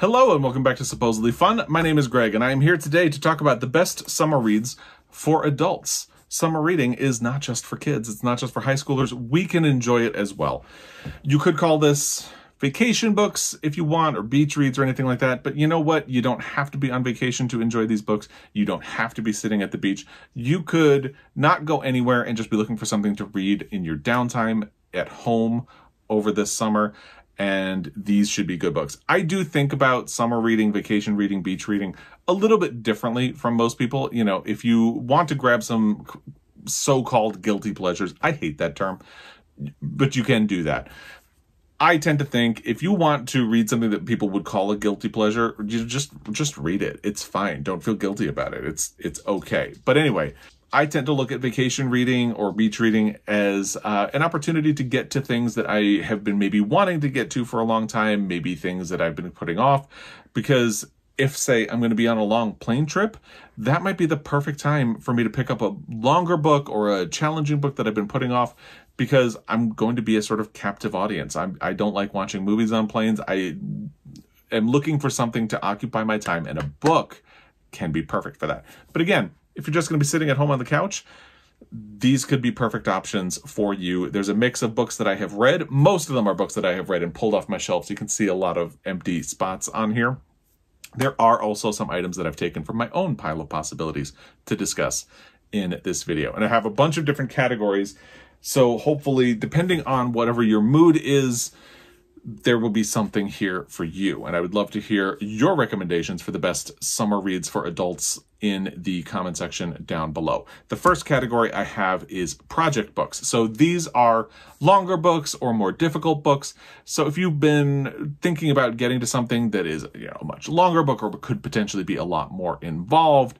Hello and welcome back to Supposedly Fun. My name is Greg and I am here today to talk about the best summer reads for adults. Summer reading is not just for kids. It's not just for high schoolers. We can enjoy it as well. You could call this vacation books if you want, or beach reads or anything like that. But you know what? You don't have to be on vacation to enjoy these books. You don't have to be sitting at the beach. You could not go anywhere and just be looking for something to read in your downtime at home over this summer. And these should be good books. I do think about summer reading, vacation reading, beach reading a little bit differently from most people. You know, if you want to grab some so-called guilty pleasures, I hate that term, but you can do that. I tend to think if you want to read something that people would call a guilty pleasure, you just read it. It's fine. Don't feel guilty about it. It's okay. But anyway, I tend to look at vacation reading or beach reading as an opportunity to get to things that I have been maybe wanting to get to for a long time, maybe things that I've been putting off. Because if, say, I'm going to be on a long plane trip, that might be the perfect time for me to pick up a longer book or a challenging book that I've been putting off, because I'm going to be a sort of captive audience. I don't like watching movies on planes. I am looking for something to occupy my time, and a book can be perfect for that. But again, if you're just going to be sitting at home on the couch, these could be perfect options for you. There's a mix of books that I have read. Most of them are books that I have read and pulled off my shelves. You can see a lot of empty spots on here. There are also some items that I've taken from my own pile of possibilities to discuss in this video. And I have a bunch of different categories. So hopefully, depending on whatever your mood is, there will be something here for you. And I would love to hear your recommendations for the best summer reads for adults in the comment section down below. The first category I have is project books. So these are longer books or more difficult books. So if you've been thinking about getting to something that is, a much longer book or could potentially be a lot more involved,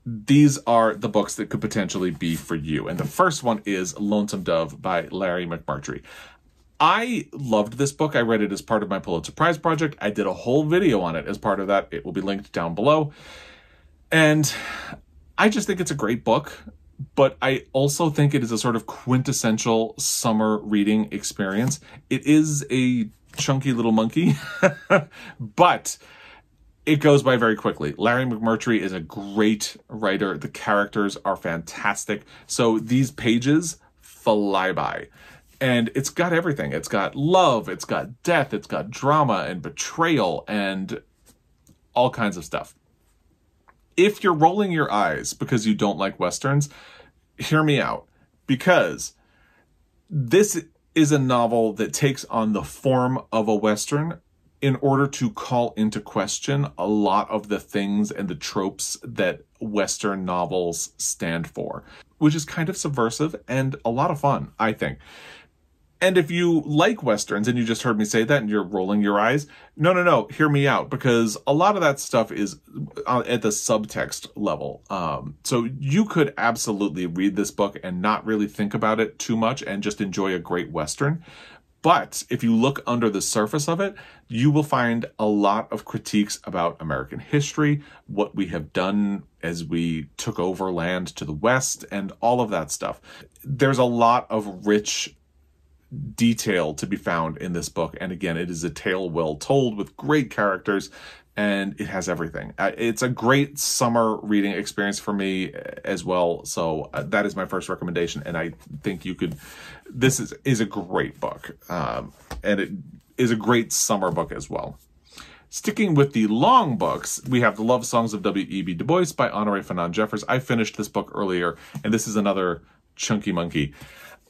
these are the books that could potentially be for you. And the first one is Lonesome Dove by Larry McMurtry. I loved this book. I read it as part of my Pulitzer Prize project. I did a whole video on it as part of that. It will be linked down below. And I just think it's a great book, but I also think it is a sort of quintessential summer reading experience. It is a chunky little monkey, but it goes by very quickly. Larry McMurtry is a great writer. The characters are fantastic. So these pages fly by. And it's got everything. It's got love, it's got death, it's got drama and betrayal and all kinds of stuff. If you're rolling your eyes because you don't like Westerns, hear me out. Because this is a novel that takes on the form of a Western in order to call into question a lot of the things and the tropes that Western novels stand for, which is kind of subversive and a lot of fun, I think. And if you like Westerns and you just heard me say that and you're rolling your eyes, no, hear me out, because a lot of that stuff is at the subtext level. So you could absolutely read this book and not really think about it too much and just enjoy a great Western. But if you look under the surface of it, you will find a lot of critiques about American history, what we have done as we took over land to the West, and all of that stuff. There's a lot of rich detail to be found in this book. And again, it is a tale well told with great characters, and it has everything. It's a great summer reading experience for me as well. So that is my first recommendation. And I think you could, this is a great book. And it is a great summer book as well. Sticking with the long books, we have The Love Songs of W.E.B. Du Bois by Honorée Fannone Jeffers. I finished this book earlier, and this is another chunky monkey.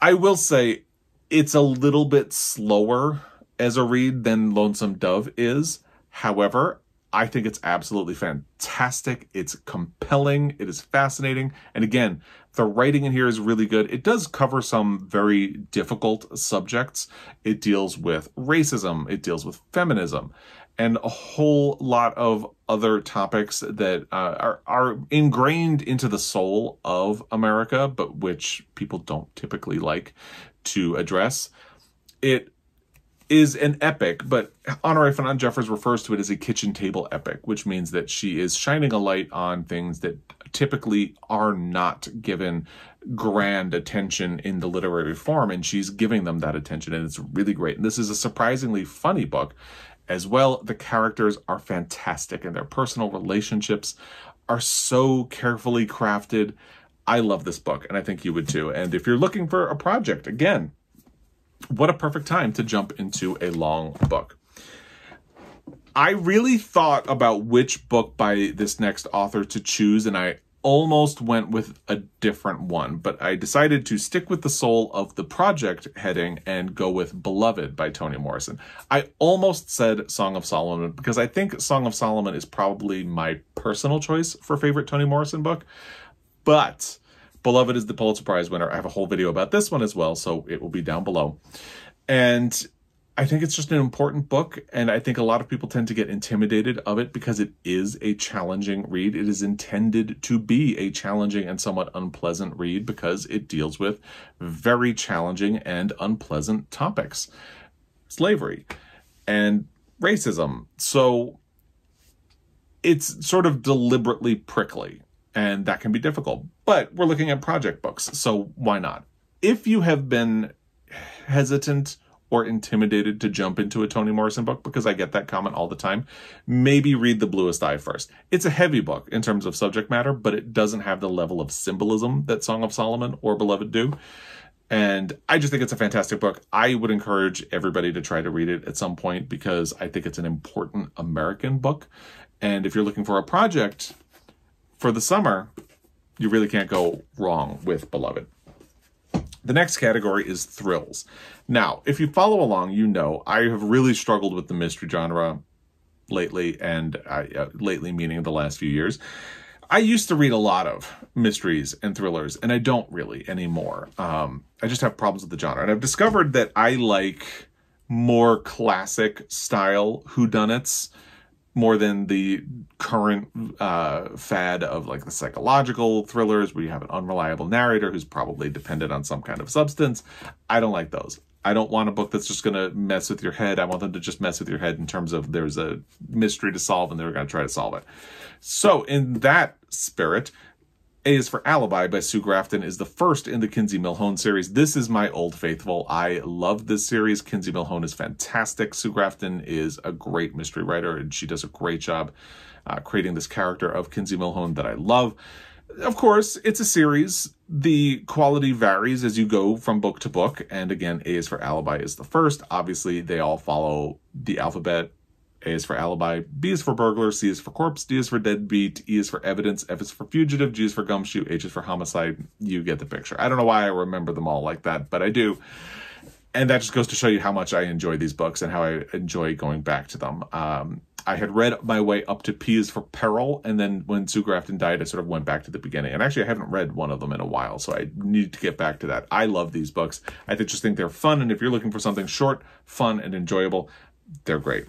I will say, it's a little bit slower as a read than Lonesome Dove is. However, I think it's absolutely fantastic. It's compelling. It is fascinating. And again, the writing in here is really good. It does cover some very difficult subjects. It deals with racism. It deals with feminism and a whole lot of other topics that are ingrained into the soul of America, but which people don't typically like to address. It is an epic, but Honorée Fannone Jeffers refers to it as a kitchen table epic, which means that she is shining a light on things that typically are not given grand attention in the literary form, and she's giving them that attention, and it's really great. And this is a surprisingly funny book, as well. The characters are fantastic, and their personal relationships are so carefully crafted. I love this book, and I think you would too. And if you're looking for a project, again, what a perfect time to jump into a long book. I really thought about which book by this next author to choose, and I almost went with a different one, but I decided to stick with the soul of the project heading and go with Beloved by Toni Morrison. I almost said Song of Solomon because I think Song of Solomon is probably my personal choice for favorite Toni Morrison book, but Beloved is the Pulitzer Prize winner. I have a whole video about this one as well, so it will be down below. And I think it's just an important book, and I think a lot of people tend to get intimidated of it because it is a challenging read. It is intended to be a challenging and somewhat unpleasant read because it deals with very challenging and unpleasant topics. Slavery and racism. So it's sort of deliberately prickly, and that can be difficult. But we're looking at project books, so why not? If you have been hesitant or intimidated to jump into a Toni Morrison book, because I get that comment all the time, maybe read The Bluest Eye first. It's a heavy book in terms of subject matter, but it doesn't have the level of symbolism that Song of Solomon or Beloved do. And I just think it's a fantastic book. I would encourage everybody to try to read it at some point because I think it's an important American book. And if you're looking for a project for the summer, you really can't go wrong with Beloved. The next category is thrills. Now, if you follow along, you know I have really struggled with the mystery genre lately, and lately meaning the last few years. I used to read a lot of mysteries and thrillers, and I don't really anymore. I just have problems with the genre. And I've discovered that I like more classic style whodunits more than the current fad of like the psychological thrillers where you have an unreliable narrator who's probably dependent on some kind of substance. I don't like those. I don't want a book that's just going to mess with your head. I want them to just mess with your head in terms of there's a mystery to solve and they're going to try to solve it. So in that spirit, A is for Alibi by Sue Grafton is the first in the Kinsey Milhone series. This is my old faithful. I love this series. Kinsey Milhone is fantastic. Sue Grafton is a great mystery writer, and she does a great job creating this character of Kinsey Milhone that I love. Of course, it's a series. The quality varies as you go from book to book. And again, A is for Alibi is the first. Obviously, they all follow the alphabet. A is for Alibi, B is for Burglar, C is for Corpse, D is for Deadbeat, E is for Evidence, F is for Fugitive, G is for Gumshoe, H is for Homicide. You get the picture. I don't know why I remember them all like that, but I do. And that just goes to show you how much I enjoy these books and how I enjoy going back to them. I had read my way up to P is for Peril, and then when Sue Grafton died, I sort of went back to the beginning. And actually, I haven't read one of them in a while, so I need to get back to that. I love these books. I just think they're fun, and if you're looking for something short, fun, and enjoyable, they're great.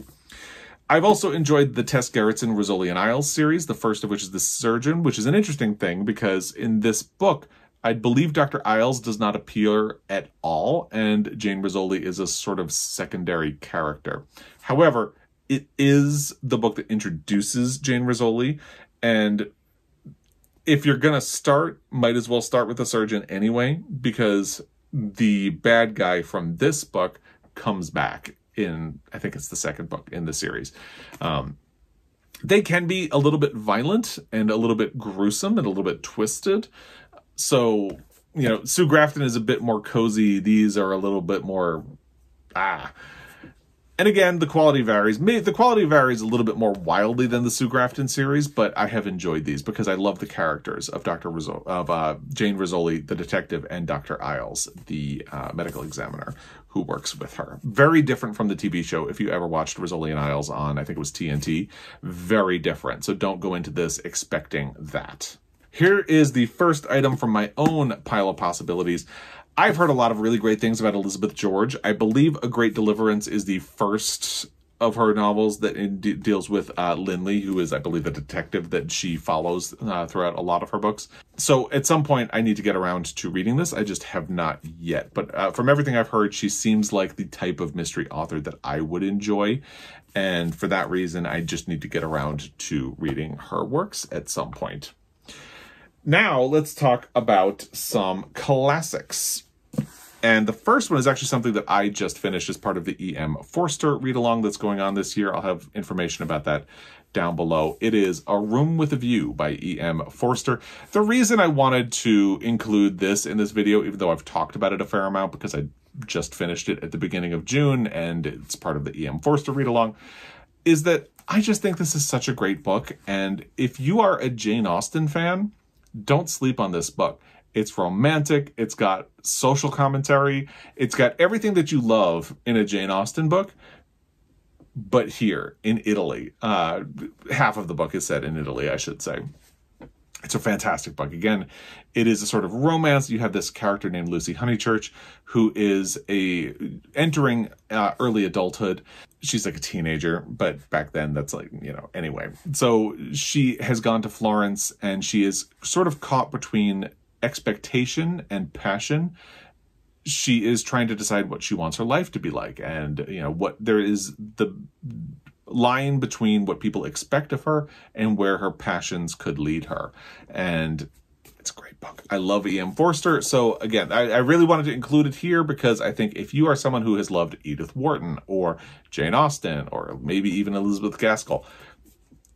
I've also enjoyed the Tess Gerritsen Rizzoli and Isles series, the first of which is The Surgeon, which is an interesting thing because in this book, I believe Dr. Isles does not appear at all, and Jane Rizzoli is a sort of secondary character. However, it is the book that introduces Jane Rizzoli, and if you're going to start, might as well start with The Surgeon anyway, because the bad guy from this book comes back in, I think it's the second book in the series. They can be a little bit violent and a little bit gruesome and a little bit twisted. So, you know, Sue Grafton is a bit more cozy. These are a little bit more, And again, the quality varies. The quality varies a little bit more wildly than the Sue Grafton series, but I have enjoyed these because I love the characters of Jane Rizzoli, the detective, and Dr. Isles, the medical examiner who works with her. Very different from the TV show. If you ever watched Rizzoli and Isles on, I think it was TNT, very different. So don't go into this expecting that. Here is the first item from my own pile of possibilities. I've heard a lot of really great things about Elizabeth George. I believe A Great Deliverance is the first of her novels that deals with Linley, who is, I believe, the detective that she follows throughout a lot of her books. So at some point, I need to get around to reading this. I just have not yet. But from everything I've heard, she seems like the type of mystery author that I would enjoy. And for that reason, I just need to get around to reading her works at some point. Now, let's talk about some classics. And the first one is actually something that I just finished as part of the E.M. Forster read-along that's going on this year. I'll have information about that down below. It is A Room with a View by E.M. Forster. The reason I wanted to include this in this video, even though I've talked about it a fair amount because I just finished it at the beginning of June and it's part of the E.M. Forster read-along, is that I just think this is such a great book. And if you are a Jane Austen fan, don't sleep on this book. It's romantic. It's got social commentary. It's got everything that you love in a Jane Austen book, but here in Italy. Half of the book is set in Italy, I should say. It's a fantastic book. Again, it is a sort of romance. You have this character named Lucy Honeychurch, who is entering early adulthood. She's like a teenager, but back then that's like, you know, anyway. So she has gone to Florence and she is sort of caught between expectation and passion. She is trying to decide what she wants her life to be like. And, you know, what there is the line between what people expect of her and where her passions could lead her. And it's a great book. I love E.M. Forster. So again, I really wanted to include it here because I think if you are someone who has loved Edith Wharton or Jane Austen or maybe even Elizabeth Gaskell,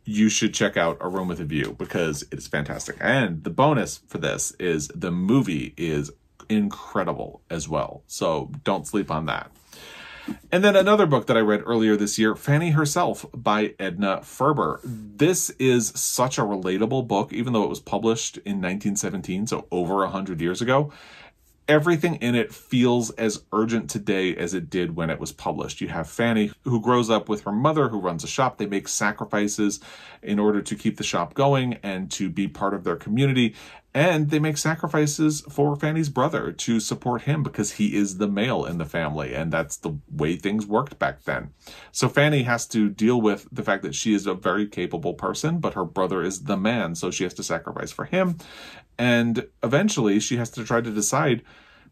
you should check out A Room with a View because it's fantastic. And the bonus for this is the movie is incredible as well. So don't sleep on that. And then another book that I read earlier this year, Fanny Herself by Edna Ferber. This is such a relatable book, even though it was published in 1917, so over 100 years ago. Everything in it feels as urgent today as it did when it was published. You have Fanny, who grows up with her mother, who runs a shop. They make sacrifices in order to keep the shop going and to be part of their community. And they make sacrifices for Fanny's brother to support him because he is the male in the family. And that's the way things worked back then. So Fanny has to deal with the fact that she is a very capable person, but her brother is the man. So she has to sacrifice for him. And eventually she has to try to decide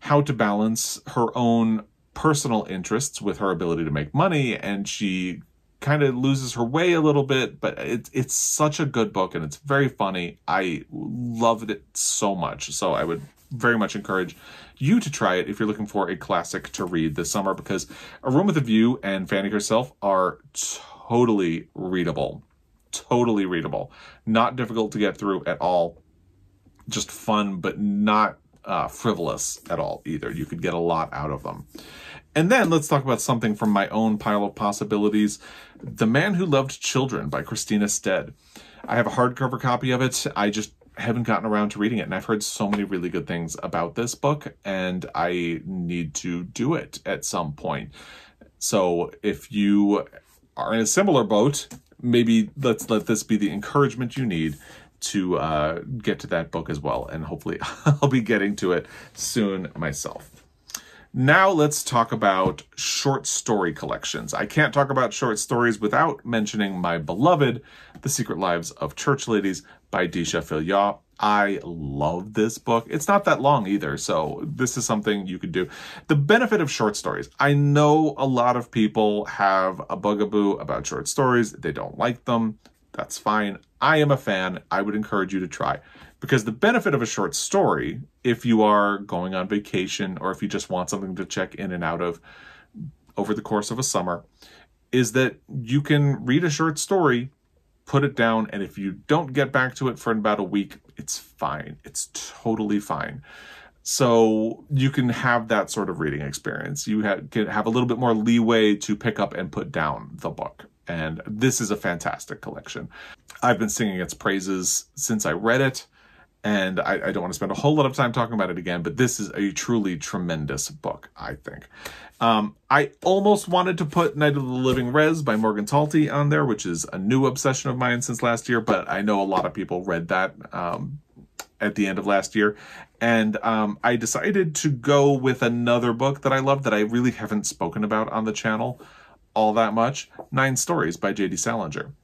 how to balance her own personal interests with her ability to make money. And she kind of loses her way a little bit, but it's such a good book and it's very funny. I loved it so much. So I would very much encourage you to try it if you're looking for a classic to read this summer, because A Room with a View and Fanny Herself are totally readable. Totally readable. Not difficult to get through at all. Just fun, but not frivolous at all either. You could get a lot out of them. And then let's talk about something from my own pile of possibilities. The Man Who Loved Children by Christina Stead. I have a hardcover copy of it. I just haven't gotten around to reading it. And I've heard so many really good things about this book. And I need to do it at some point. So if you are in a similar boat, maybe let's let this be the encouragement you need to get to that book as well. And hopefully I'll be getting to it soon myself. Now let's talk about short story collections. I can't talk about short stories without mentioning my beloved The Secret Lives of Church Ladies by Deesha Philyaw. I love this book. It's not that long either, so this is something you could do. The benefit of short stories. I know a lot of people have a bugaboo about short stories. They don't like them. That's fine. I am a fan. I would encourage you to try. Because the benefit of a short story, if you are going on vacation or if you just want something to check in and out of over the course of a summer, is that you can read a short story, put it down, and if you don't get back to it for about a week, it's fine. It's totally fine. So you can have that sort of reading experience. You can have a little bit more leeway to pick up and put down the book. And this is a fantastic collection. I've been singing its praises since I read it. And I don't want to spend a whole lot of time talking about it again, but this is a truly tremendous book, I think. I almost wanted to put Night of the Living Res by Morgan Talty on there, which is a new obsession of mine since last year, but I know a lot of people read that at the end of last year. And I decided to go with another book that I love that I really haven't spoken about on the channel all that much, 9 Stories by J.D. Salinger.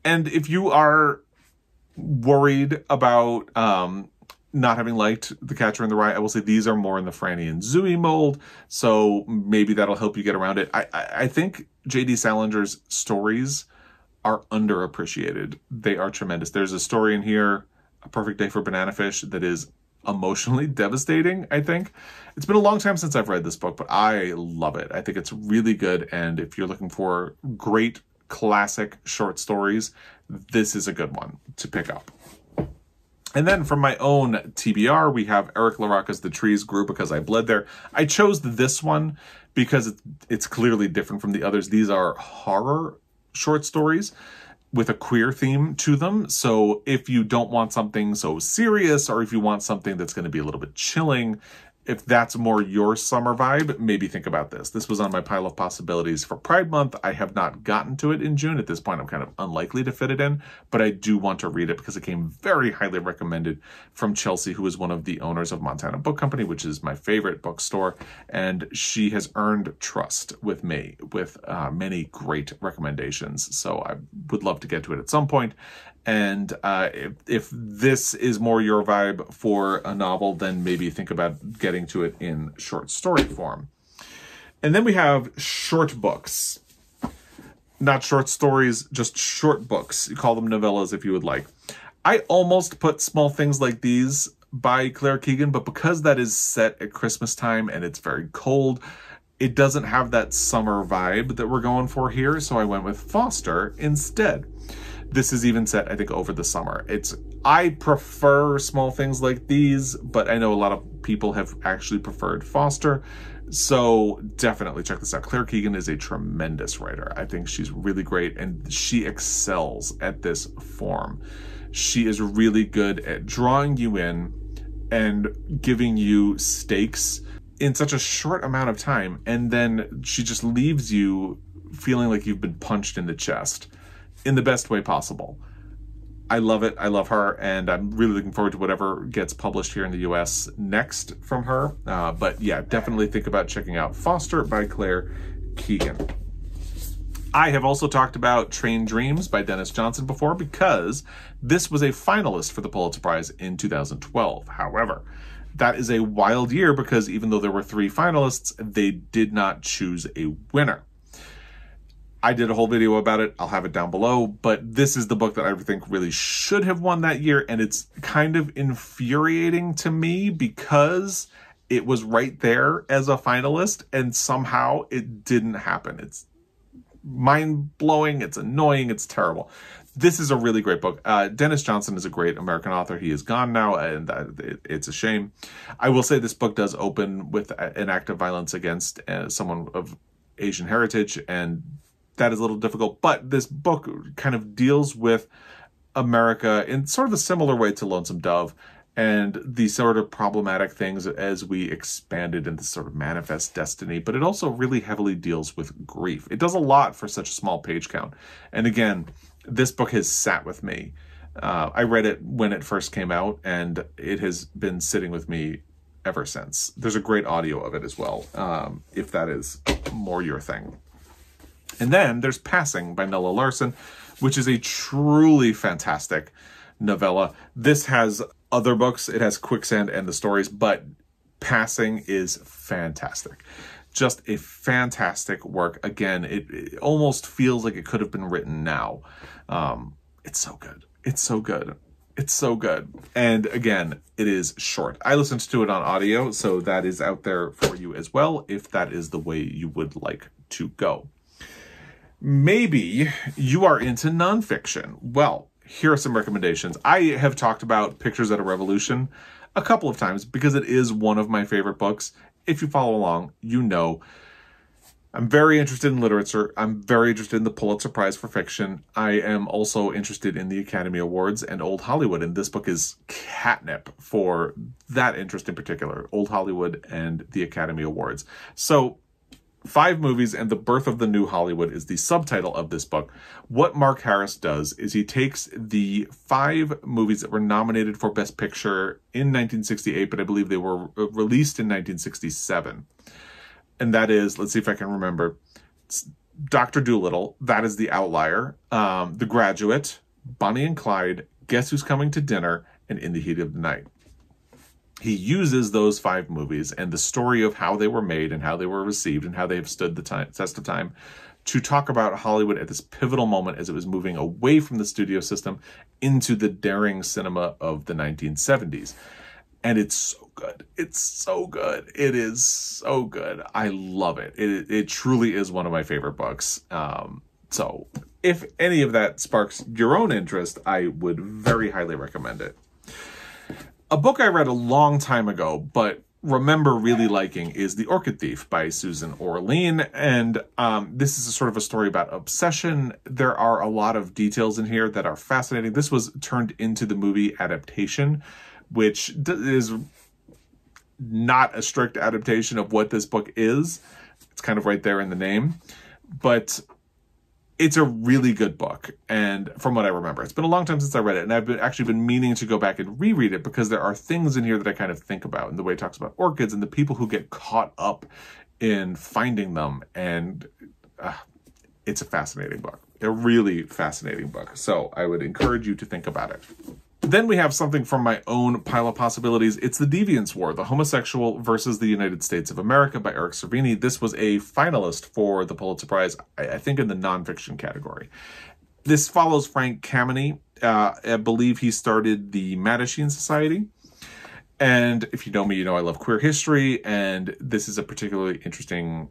And if you are worried about not having liked The Catcher in the Rye, I will say these are more in the Franny and Zooey mold, so maybe that'll help you get around it. I think J.D. Salinger's stories are underappreciated. They are tremendous. There's a story in here, A Perfect Day for Banana Fish, that is emotionally devastating, I think. It's been a long time since I've read this book, but I love it. I think it's really good, and if you're looking for great classic short stories, this is a good one to pick up. And then from my own TBR, we have Eric LaRocca's The Trees Grew Because I Bled There. I chose this one because it's clearly different from the others. These are horror short stories with a queer theme to them. So if you don't want something so serious, or if you want something that's going to be a little bit chilling, if that's more your summer vibe, maybe think about this. This was on my pile of possibilities for Pride Month. I have not gotten to it in June. At this point, I'm kind of unlikely to fit it in, but I do want to read it because it came very highly recommended from Chelsea, who is one of the owners of Montana Book Company, which is my favorite bookstore. And she has earned trust with me with many great recommendations. So I would love to get to it at some point. And if this is more your vibe for a novel, then maybe think about getting to it in short story form. And then we have short books. Not short stories, just short books. You call them novellas if you would like. I almost put Small Things Like These by Claire Keegan, but because that is set at Christmas time and it's very cold, it doesn't have that summer vibe that we're going for here, so I went with Forster instead. This is even set, I think, over the summer. I prefer Small Things Like These, but I know a lot of people have actually preferred Forster. So definitely check this out. Claire Keegan is a tremendous writer. I think she's really great, and she excels at this form. She is really good at drawing you in and giving you stakes in such a short amount of time, and then she just leaves you feeling like you've been punched in the chest in the best way possible. I love it. I love her, and I'm really looking forward to whatever gets published here in the US next from her. But yeah, definitely think about checking out Forster by Claire Keegan. I have also talked about Train Dreams by Dennis Johnson before because this was a finalist for the Pulitzer Prize in 2012. However, that is a wild year because even though there were 3 finalists, they did not choose a winner. I did a whole video about it. I'll have it down below, but this is the book that I think really should have won that year, and it's kind of infuriating to me because it was right there as a finalist, and somehow it didn't happen. It's mind-blowing, it's annoying, it's terrible. This is a really great book. Dennis Johnson is a great American author. He is gone now, and it's a shame. I will say this book does open with an act of violence against someone of Asian heritage, and that is a little difficult, but this book kind of deals with America in sort of a similar way to Lonesome Dove and the sort of problematic things as we expanded into sort of manifest destiny, but it also really heavily deals with grief. It does a lot for such a small page count. And again, this book has sat with me. I read it when it first came out, and it has been sitting with me ever since. There's a great audio of it as well, if that is more your thing. And then there's Passing by Nella Larsen, which is a truly fantastic novella. This has other books. It has Quicksand and the stories, but Passing is fantastic. Just a fantastic work. Again, it almost feels like it could have been written now. It's so good. It's so good. It's so good. And again, it is short. I listened to it on audio, so that is out there for you as well, if that is the way you would like to go. Maybe you are into nonfiction. Well, here are some recommendations. I have talked about Pictures at a Revolution a couple of times because it is one of my favorite books. If you follow along, you know I'm very interested in literature. I'm very interested in the Pulitzer Prize for fiction. I am also interested in the Academy Awards and Old Hollywood, and this book is catnip for that interest in particular, Old Hollywood and the Academy Awards. So 5 movies and the birth of the new Hollywood is the subtitle of this book. What Mark Harris does is he takes the 5 movies that were nominated for Best Picture in 1968, but I believe they were released in 1967. And that is, let's see if I can remember, Dr. Dolittle, that is The Outlier, The Graduate, Bonnie and Clyde, Guess Who's Coming to Dinner, and In the Heat of the Night. He uses those 5 movies and the story of how they were made and how they were received and how they have stood the test of time to talk about Hollywood at this pivotal moment as it was moving away from the studio system into the daring cinema of the 1970s. And it's so good. It's so good. It is so good. I love it. It truly is one of my favorite books. So if any of that sparks your own interest, I would very highly recommend it. A book I read a long time ago, but remember really liking, is The Orchid Thief by Susan Orlean. And this is a sort of a story about obsession. There are a lot of details in here that are fascinating. This was turned into the movie adaptation, which is not a strict adaptation of what this book is. It's kind of right there in the name. But it's a really good book, and from what I remember. It's been a long time since I read it, and I've actually been meaning to go back and reread it because there are things in here that I kind of think about, and the way it talks about orchids and the people who get caught up in finding them, and it's a fascinating book. A really fascinating book, so I would encourage you to think about it. Then we have something from my own pile of possibilities. It's The Deviance War, The Homosexual versus the United States of America by Eric Cervini. This was a finalist for the Pulitzer Prize, I think in the nonfiction category. This follows Frank Kameny. I believe he started the Mattachine Society. And if you know me, you know I love queer history, and this is a particularly interesting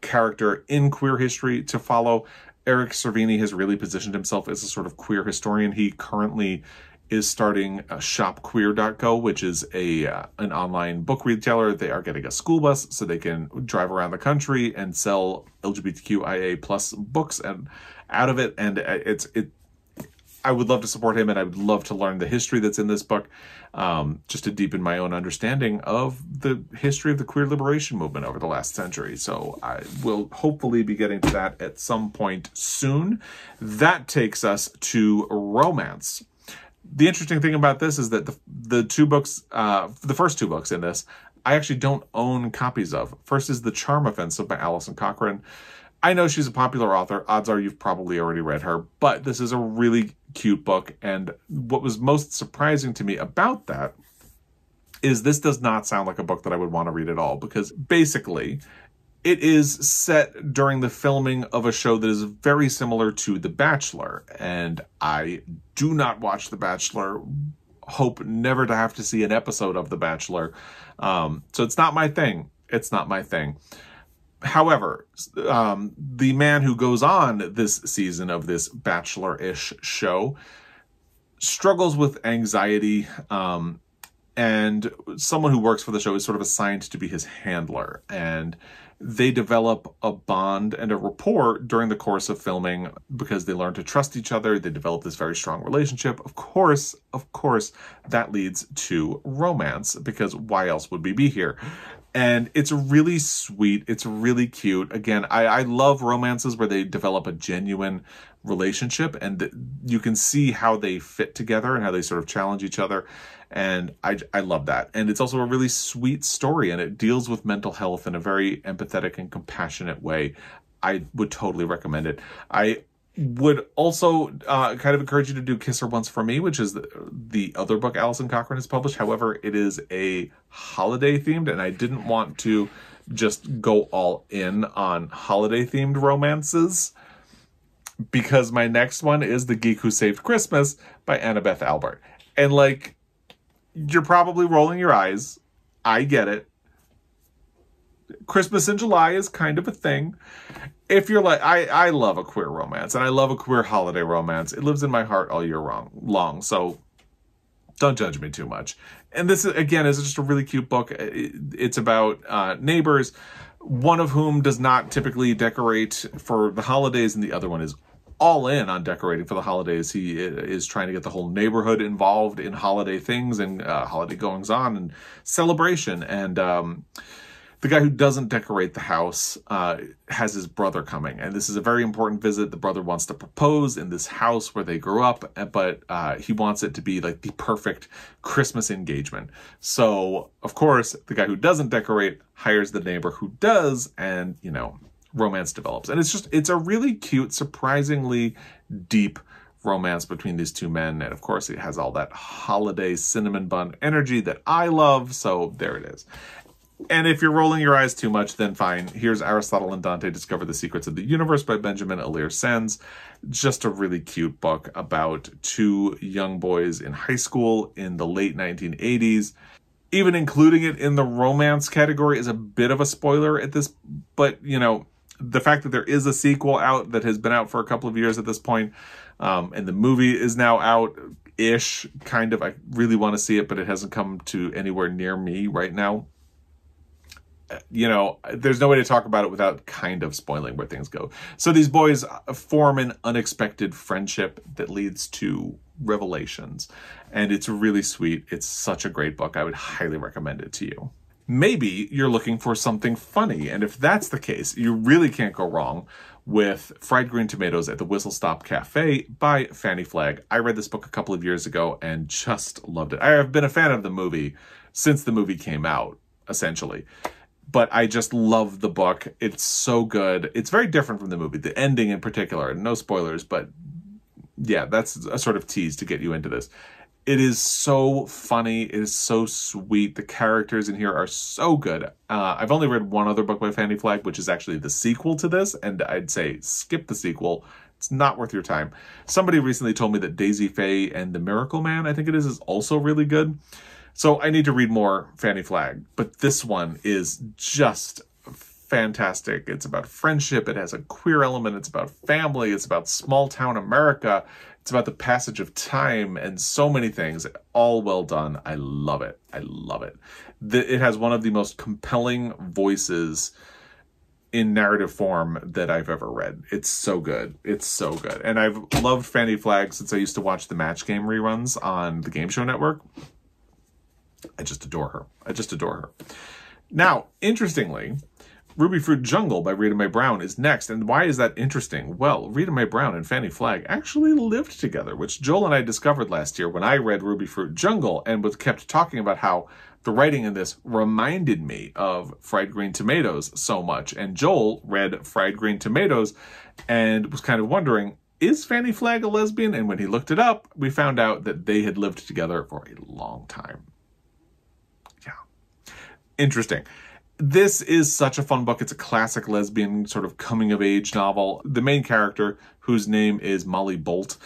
character in queer history to follow. Eric Cervini has really positioned himself as a sort of queer historian. He currently is starting shopqueer.co, which is an online book retailer. They are getting a school bus so they can drive around the country and sell LGBTQIA plus books and out of it. And I would love to support him, and I would love to learn the history that's in this book, just to deepen my own understanding of the history of the queer liberation movement over the last century. So I will hopefully be getting to that at some point soon. That takes us to romance. The interesting thing about this is that the two books, the first two books in this, I actually don't own copies of. First is The Charm Offensive by Alison Cochrane. I know she's a popular author. Odds are you've probably already read her, but this is a really cute book. And what was most surprising to me about that is this does not sound like a book that I would want to read at all, because basically it is set during the filming of a show that is very similar to The Bachelor. And I do not watch The Bachelor, hope never to have to see an episode of The Bachelor. So it's not my thing. It's not my thing. However, the man who goes on this season of this Bachelor-ish show struggles with anxiety, and someone who works for the show is sort of assigned to be his handler. And they develop a bond and a rapport during the course of filming because they learn to trust each other. They develop this very strong relationship. Of course, that leads to romance, because why else would we be here? And it's really sweet. It's really cute. Again, I love romances where they develop a genuine relationship and you can see how they fit together and how they sort of challenge each other. And I love that. And it's also a really sweet story, and it deals with mental health in a very empathetic and compassionate way. I would totally recommend it. I would also kind of encourage you to do Kiss Her Once for Me, which is the other book Alison Cochrane has published. However, it is a holiday themed, and I didn't want to just go all in on holiday themed romances, because my next one is The Geek Who Saved Christmas by Annabeth Albert. And like, you're probably rolling your eyes. I get it. Christmas in July is kind of a thing. If you're like, I love a queer romance, and I love a queer holiday romance. It lives in my heart all year long, so don't judge me too much. And this, again, is just a really cute book. It's about neighbors, one of whom does not typically decorate for the holidays, and the other one is all in on decorating for the holidays. He is trying to get the whole neighborhood involved in holiday things and holiday goings on and celebration. And the guy who doesn't decorate the house has his brother coming. And this is a very important visit. The brother wants to propose in this house where they grew up, but he wants it to be like the perfect Christmas engagement. So, of course, the guy who doesn't decorate hires the neighbor who does, and, you know, romance develops. And it's a really cute, surprisingly deep romance between these two men. And, of course, it has all that holiday cinnamon bun energy that I love. So there it is. And if you're rolling your eyes too much, then fine. Here's Aristotle and Dante Discover the Secrets of the Universe by Benjamin Alire-Sens. Just a really cute book about two young boys in high school in the late 1980s. Even including it in the romance category is a bit of a spoiler at this, but, you know, the fact that there is a sequel out that has been out for a couple of years at this point, and the movie is now out-ish, kind of. I really want to see it, but it hasn't come to anywhere near me right now. You know, there's no way to talk about it without kind of spoiling where things go. So these boys form an unexpected friendship that leads to revelations. And it's really sweet. It's such a great book. I would highly recommend it to you. Maybe you're looking for something funny. And if that's the case, you really can't go wrong with Fried Green Tomatoes at the Whistle Stop Cafe by Fanny Flagg. I read this book a couple of years ago and just loved it. I have been a fan of the movie since the movie came out, essentially. But I just love the book. It's so good. It's very different from the movie. The ending in particular, no spoilers, but yeah, that's a sort of tease to get you into this. It is so funny. It is so sweet. The characters in here are so good. I've only read one other book by Fanny Flagg, which is actually the sequel to this, and I'd say skip the sequel. It's not worth your time. Somebody recently told me that Daisy Faye and the Miracle Man, I think it is also really good. So I need to read more Fanny Flagg, but this one is just fantastic. It's about friendship. It has a queer element. It's about family. It's about small town America. It's about the passage of time and so many things. All well done. I love it. I love it. It has one of the most compelling voices in narrative form that I've ever read. It's so good. It's so good. And I've loved Fanny Flagg since I used to watch the Match Game reruns on the Game Show Network. I just adore her. I just adore her. Now, interestingly, Ruby Fruit Jungle by Rita Mae Brown is next. And why is that interesting? Well, Rita Mae Brown and Fanny Flagg actually lived together, which Joel and I discovered last year when I read Ruby Fruit Jungle and kept talking about how the writing in this reminded me of Fried Green Tomatoes so much. And Joel read Fried Green Tomatoes and was kind of wondering, is Fanny Flagg a lesbian? And when he looked it up, we found out that they had lived together for a long time. Interesting. This is such a fun book. It's a classic lesbian sort of coming-of-age novel. The main character, whose name is Molly Bolt,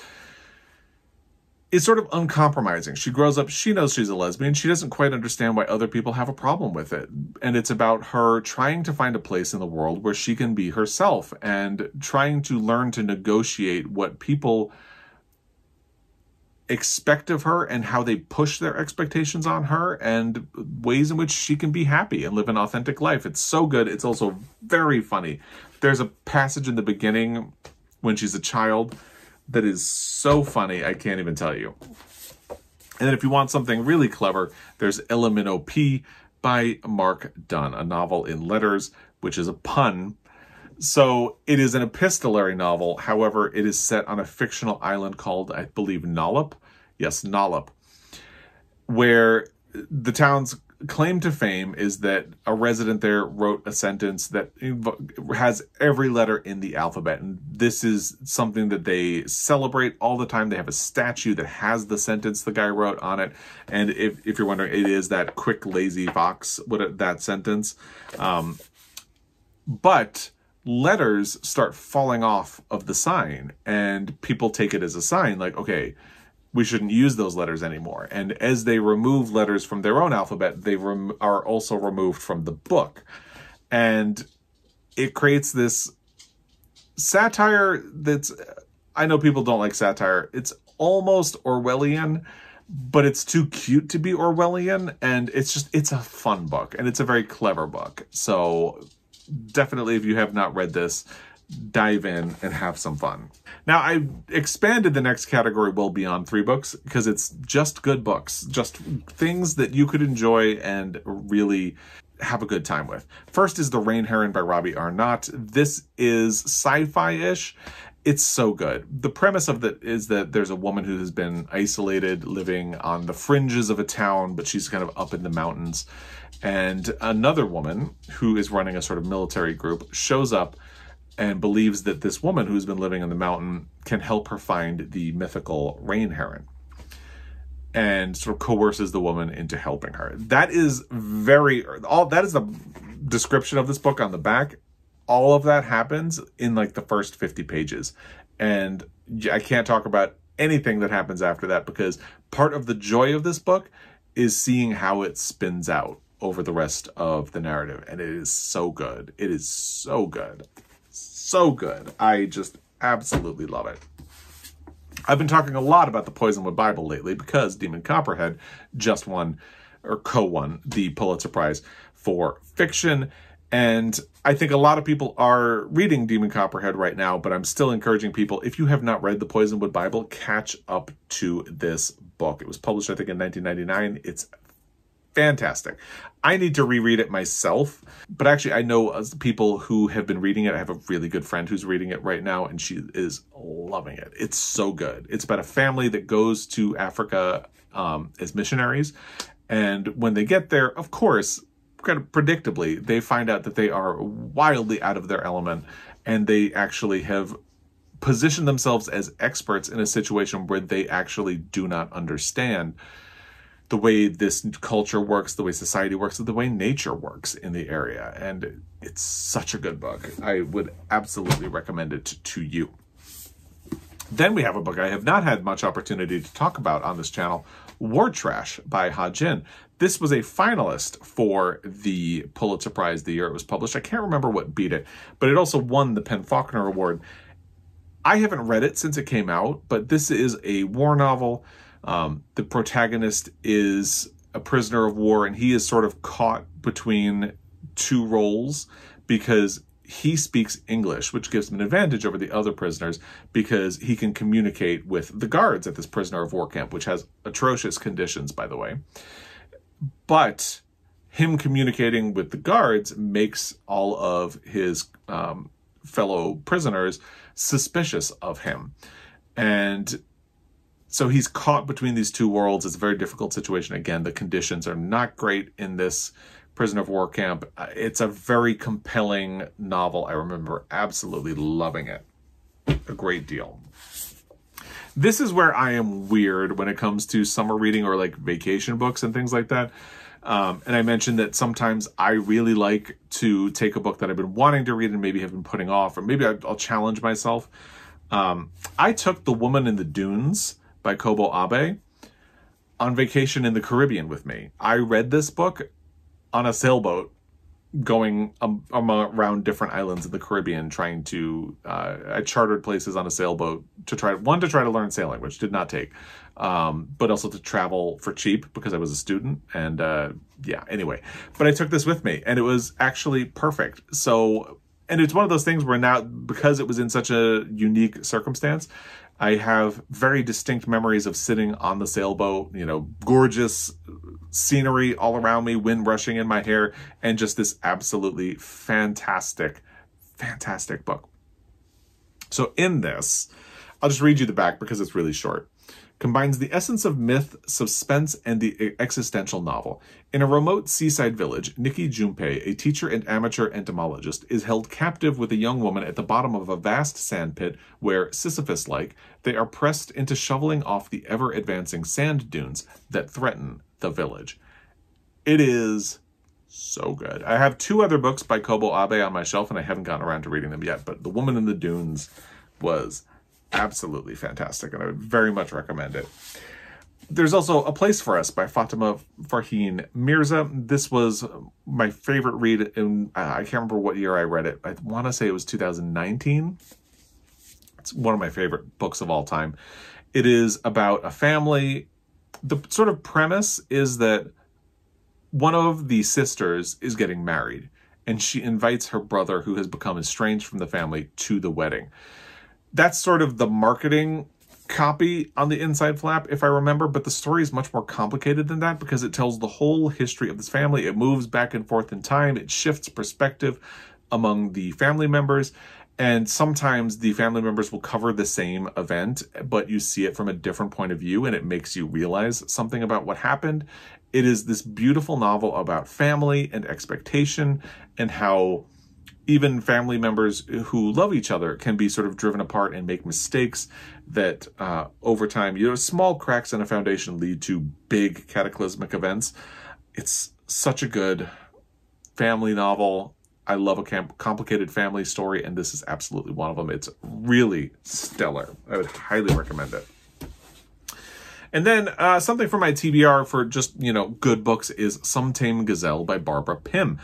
is sort of uncompromising. She grows up, she knows she's a lesbian. She doesn't quite understand why other people have a problem with it. And it's about her trying to find a place in the world where she can be herself and trying to learn to negotiate what people expect of her and how they push their expectations on her and ways in which she can be happy and live an authentic life. It's so good. It's also very funny. There's a passage in the beginning when she's a child that is so funny, I can't even tell you. And then if you want something really clever, there's L.M.N.O.P. by Mark Dunn, a novel in letters, which is a pun. So it is an epistolary novel. However, it is set on a fictional island called, I believe, Nollop. Yes, Nollop. Where the town's claim to fame is that a resident there wrote a sentence that has every letter in the alphabet. And this is something that they celebrate all the time. They have a statue that has the sentence the guy wrote on it. And if you're wondering, it is that quick, lazy fox, that sentence. But letters start falling off of the sign and people take it as a sign like, okay, we shouldn't use those letters anymore. And as they remove letters from their own alphabet, they are also removed from the book. And it creates this satire that's, I know people don't like satire. It's almost Orwellian, but it's too cute to be Orwellian. And it's a fun book and it's a very clever book. So definitely, if you have not read this, dive in and have some fun. Now, I expanded the next category well beyond 3 books because it's just good books, just things that you could enjoy and really have a good time with. First is The Rain Heron by Robbie Arnott. This is sci-fi-ish. It's so good. The premise of it is that there's a woman who has been isolated, living on the fringes of a town, but she's kind of up in the mountains. And another woman who is running a sort of military group shows up and believes that this woman who's been living in the mountain can help her find the mythical rain heron. and sort of coerces the woman into helping her. That is that is the description of this book on the back. All of that happens in like the first 50 pages. And I can't talk about anything that happens after that, because part of the joy of this book is seeing how it spins out over the rest of the narrative. And it is so good. It is so good. So good. I just absolutely love it. I've been talking a lot about the Poisonwood Bible lately because Demon Copperhead just won, or co-won, the Pulitzer Prize for fiction. And I think a lot of people are reading Demon Copperhead right now, but I'm still encouraging people, if you have not read the Poisonwood Bible, catch up to this book. It was published, I think, in 1999. It's fantastic. I need to reread it myself, but actually I know people who have been reading it. I have a really good friend who's reading it right now, and she is loving it. It's so good. It's about a family that goes to Africa as missionaries, and when they get there, of course, kind of predictably, they find out that they are wildly out of their element, and they actually have positioned themselves as experts in a situation where they actually do not understand the way this culture works, the way society works, the way nature works in the area. And it's such a good book. I would absolutely recommend it to you. Then we have a book I have not had much opportunity to talk about on this channel, War Trash by Ha Jin. This was a finalist for the Pulitzer Prize the year it was published. I can't remember what beat it, but it also won the PEN/Faulkner Award. I haven't read it since it came out, but this is a war novel. The protagonist is a prisoner of war, and he is sort of caught between two roles because he speaks English, which gives him an advantage over the other prisoners because he can communicate with the guards at this prisoner of war camp, which has atrocious conditions, by the way. But him communicating with the guards makes all of his fellow prisoners suspicious of him. And so he's caught between these two worlds. It's a very difficult situation. Again, the conditions are not great in this prisoner of war camp. It's a very compelling novel. I remember absolutely loving it a great deal. This is where I am weird when it comes to summer reading or like vacation books and things like that. And I mentioned that sometimes I really like to take a book that I've been wanting to read and maybe have been putting off, or maybe I'll challenge myself. I took The Woman in the Dunes by W.E.B on vacation in the Caribbean with me. I read this book on a sailboat going around different islands in the Caribbean, trying to, I chartered places on a sailboat to try to learn sailing, which did not take, but also to travel for cheap because I was a student. And yeah, anyway, but I took this with me and it was actually perfect. So, and it's one of those things where now, because it was in such a unique circumstance, I have very distinct memories of sitting on the sailboat, you know, gorgeous scenery all around me, wind rushing in my hair, and just this absolutely fantastic, fantastic book. So in this, I'll just read you the back because it's really short. Combines the essence of myth, suspense, and the existential novel. In a remote seaside village, Nikki Junpei, a teacher and amateur entomologist, is held captive with a young woman at the bottom of a vast sandpit where, Sisyphus-like, they are pressed into shoveling off the ever-advancing sand dunes that threaten the village. It is so good. I have two other books by W.E.B on my shelf, and I haven't gotten around to reading them yet, but The Woman in the Dunes was absolutely fantastic, and I would very much recommend it. There's also A Place for Us by Fatima Farheen Mirza. This was my favorite read in, I can't remember what year I read it. I want to say it was 2019. It's one of my favorite books of all time. It is about a family. The sort of premise is that one of the sisters is getting married, and she invites her brother, who has become estranged from the family, to the wedding. That's sort of the marketing copy on the inside flap, if I remember, but the story is much more complicated than that because it tells the whole history of this family. It moves back and forth in time. It shifts perspective among the family members, and sometimes the family members will cover the same event, but you see it from a different point of view, and it makes you realize something about what happened. It is this beautiful novel about family and expectation and how even family members who love each other can be sort of driven apart and make mistakes that over time, small cracks in a foundation lead to big cataclysmic events. It's such a good family novel. I love a complicated family story, and this is absolutely one of them. It's really stellar. I would highly recommend it. And then something for my TBR for just, good books is Some Tame Gazelle by Barbara Pym.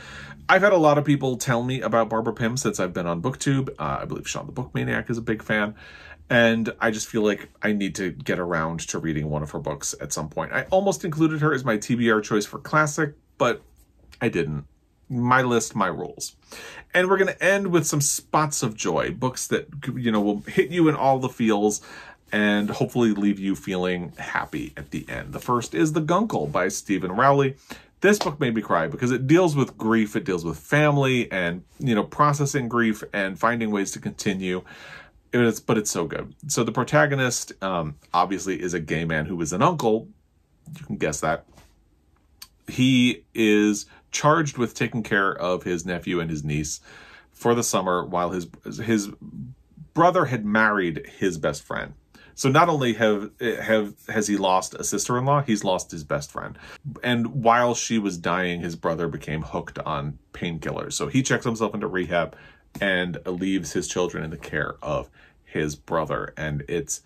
I've had a lot of people tell me about Barbara Pym since I've been on BookTube. I believe Sean the Book Maniac is a big fan. And I just feel like I need to get around to reading one of her books at some point. I almost included her as my TBR choice for classic, but I didn't. My list, my rules. And we're going to end with some Spots of Joy, books that, will hit you in all the feels and hopefully leave you feeling happy at the end. The first is The Guncle by Stephen Rowley. This book made me cry because it deals with grief, it deals with family and, processing grief and finding ways to continue. But it's so good. So the protagonist, obviously, is a gay man who is an uncle. You can guess that. He is charged with taking care of his nephew and his niece for the summer while his brother had married his best friend. So not only has he lost a sister-in-law, he's lost his best friend. And while she was dying, his brother became hooked on painkillers. So he checks himself into rehab and leaves his children in the care of his brother. And it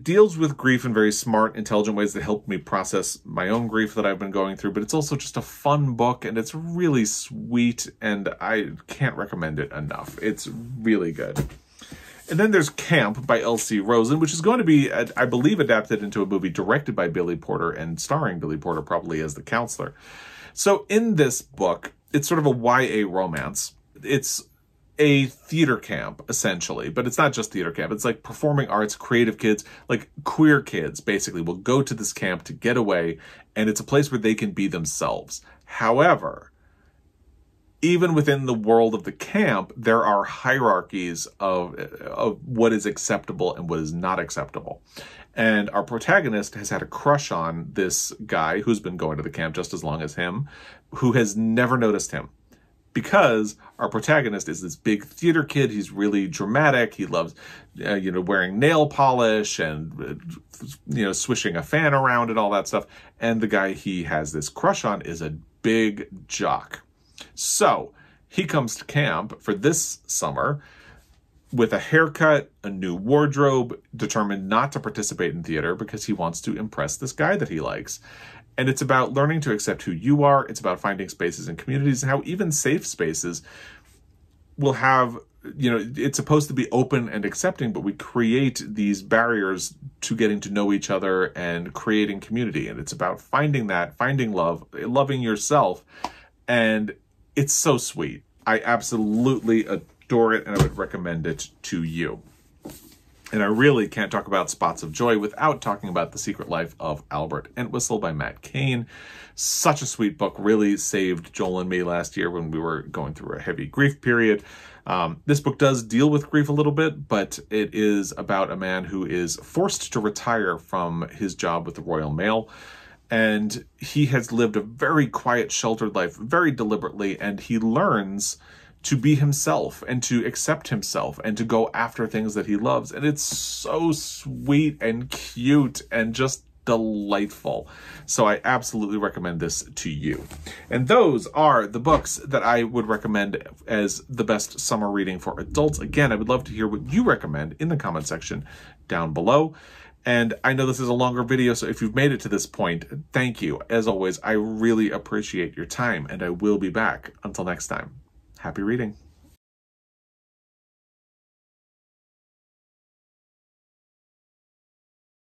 deals with grief in very smart, intelligent ways that help me process my own grief that I've been going through. But it's also just a fun book, and it's really sweet, and I can't recommend it enough. It's really good. And then there's Camp by L.C. Rosen, which is going to be, I believe, adapted into a movie directed by Billy Porter and starring Billy Porter probably as the counselor. So in this book, it's sort of a YA romance. It's a theater camp, essentially, but it's not just theater camp. It's like performing arts, creative kids, like queer kids, basically, will go to this camp to get away, and it's a place where they can be themselves. However, even within the world of the camp, there are hierarchies of what is acceptable and what is not acceptable. And our protagonist has had a crush on this guy who's been going to the camp just as long as him, who has never noticed him. Because our protagonist is this big theater kid. He's really dramatic. He loves, wearing nail polish and, swishing a fan around and all that stuff. And the guy he has this crush on is a big jock. So he comes to camp for this summer with a haircut, a new wardrobe, determined not to participate in theater because he wants to impress this guy that he likes. And it's about learning to accept who you are. It's about finding spaces and communities, and how even safe spaces will have, it's supposed to be open and accepting, but we create these barriers to getting to know each other and creating community. And it's about finding that, finding love, loving yourself. And it's so sweet. I absolutely adore it, and I would recommend it to you. And I really can't talk about Spots of Joy without talking about The Secret Life of Albert Entwistle by Matt Cain. Such a sweet book. Really saved Joel and me last year when we were going through a heavy grief period. This book does deal with grief a little bit, but it is about a man who is forced to retire from his job with the Royal Mail. And he has lived a very quiet, sheltered life very deliberately, and he learns to be himself and to accept himself and to go after things that he loves. And it's so sweet and cute and just delightful. So I absolutely recommend this to you. And those are the books that I would recommend as the best summer reading for adults. Again, I would love to hear what you recommend in the comment section down below. And I know this is a longer video, so if you've made it to this point, thank you. As always, I really appreciate your time, and I will be back. Until next time. Happy reading.